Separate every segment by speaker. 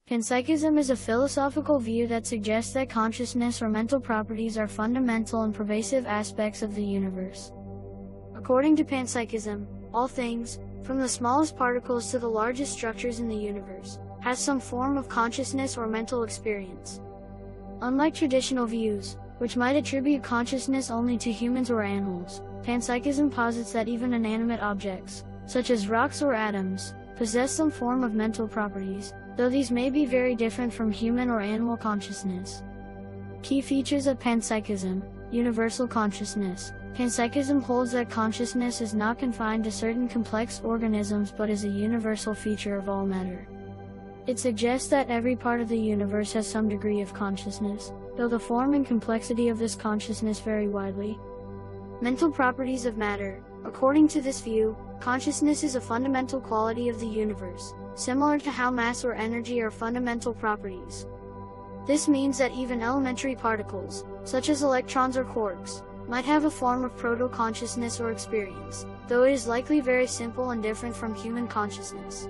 Speaker 1: Panpsychism is a philosophical view that suggests that consciousness or mental properties are fundamental and pervasive aspects of the universe. According to Panpsychism, all things, from the smallest particles to the largest structures in the universe, has some form of consciousness or mental experience. Unlike traditional views, which might attribute consciousness only to humans or animals, Panpsychism posits that even inanimate objects, such as rocks or atoms, possess some form of mental properties, though these may be very different from human or animal consciousness. Key features of Panpsychism: universal consciousness. Panpsychism holds that consciousness is not confined to certain complex organisms but is a universal feature of all matter. It suggests that every part of the universe has some degree of consciousness, though the form and complexity of this consciousness vary widely. Mental properties of matter. According to this view, consciousness is a fundamental quality of the universe, similar to how mass or energy are fundamental properties. This means that even elementary particles, such as electrons or quarks, might have a form of proto-consciousness or experience, though it is likely very simple and different from human consciousness.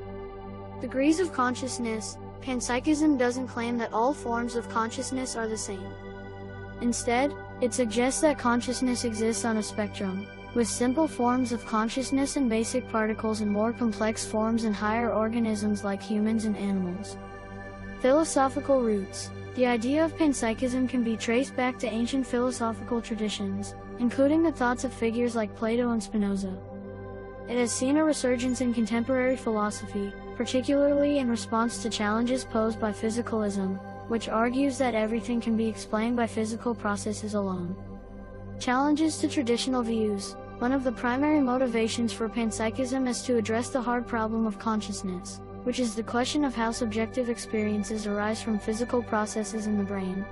Speaker 1: Degrees of consciousness. Panpsychism doesn't claim that all forms of consciousness are the same. Instead, it suggests that consciousness exists on a spectrum, with simple forms of consciousness and basic particles and more complex forms in higher organisms like humans and animals. Philosophical roots. The idea of panpsychism can be traced back to ancient philosophical traditions, including the thoughts of figures like Plato and Spinoza. It has seen a resurgence in contemporary philosophy, particularly in response to challenges posed by physicalism, which argues that everything can be explained by physical processes alone. Challenges to traditional views. One of the primary motivations for panpsychism is to address the hard problem of consciousness, which is the question of how subjective experiences arise from physical processes in the brain.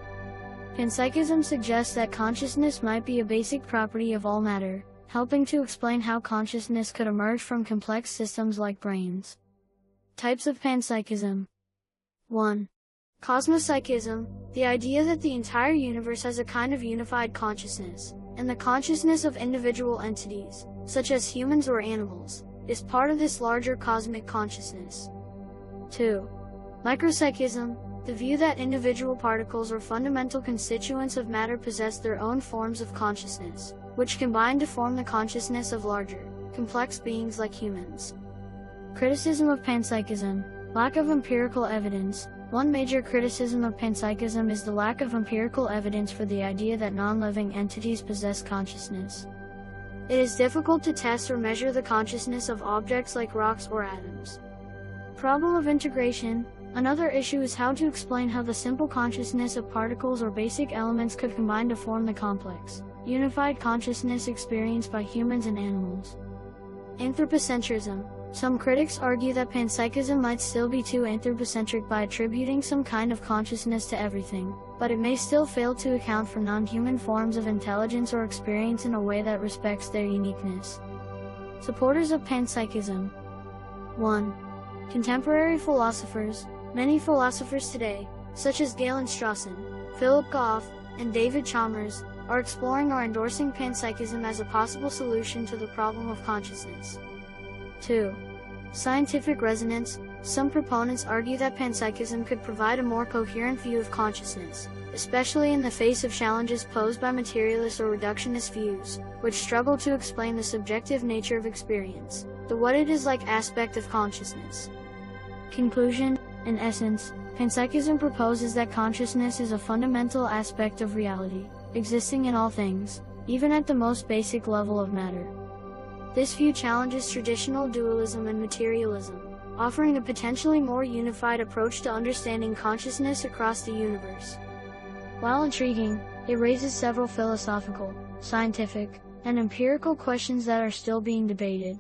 Speaker 1: Panpsychism suggests that consciousness might be a basic property of all matter, helping to explain how consciousness could emerge from complex systems like brains. Types of panpsychism. 1. Cosmopsychism, the idea that the entire universe has a kind of unified consciousness, and the consciousness of individual entities, such as humans or animals, is part of this larger cosmic consciousness. 2. Micropsychism, the view that individual particles or fundamental constituents of matter possess their own forms of consciousness, which combine to form the consciousness of larger, complex beings like humans. Criticism of panpsychism. Lack of empirical evidence. One major criticism of panpsychism is the lack of empirical evidence for the idea that non-living entities possess consciousness. It is difficult to test or measure the consciousness of objects like rocks or atoms. Problem of integration. Another issue is how to explain how the simple consciousness of particles or basic elements could combine to form the complex, unified consciousness experienced by humans and animals. Anthropocentrism. Some critics argue that panpsychism might still be too anthropocentric by attributing some kind of consciousness to everything, but it may still fail to account for non-human forms of intelligence or experience in a way that respects their uniqueness. Supporters of panpsychism. 1. Contemporary philosophers. Many philosophers today, such as Galen Strawson, Philip Goff, and David Chalmers, are exploring or endorsing panpsychism as a possible solution to the problem of consciousness. 2. Scientific resonance. Some proponents argue that panpsychism could provide a more coherent view of consciousness, especially in the face of challenges posed by materialist or reductionist views, which struggle to explain the subjective nature of experience, the what it is like aspect of consciousness. Conclusion. In essence, panpsychism proposes that consciousness is a fundamental aspect of reality, existing in all things, even at the most basic level of matter. This view challenges traditional dualism and materialism, offering a potentially more unified approach to understanding consciousness across the universe. While intriguing, it raises several philosophical, scientific, and empirical questions that are still being debated.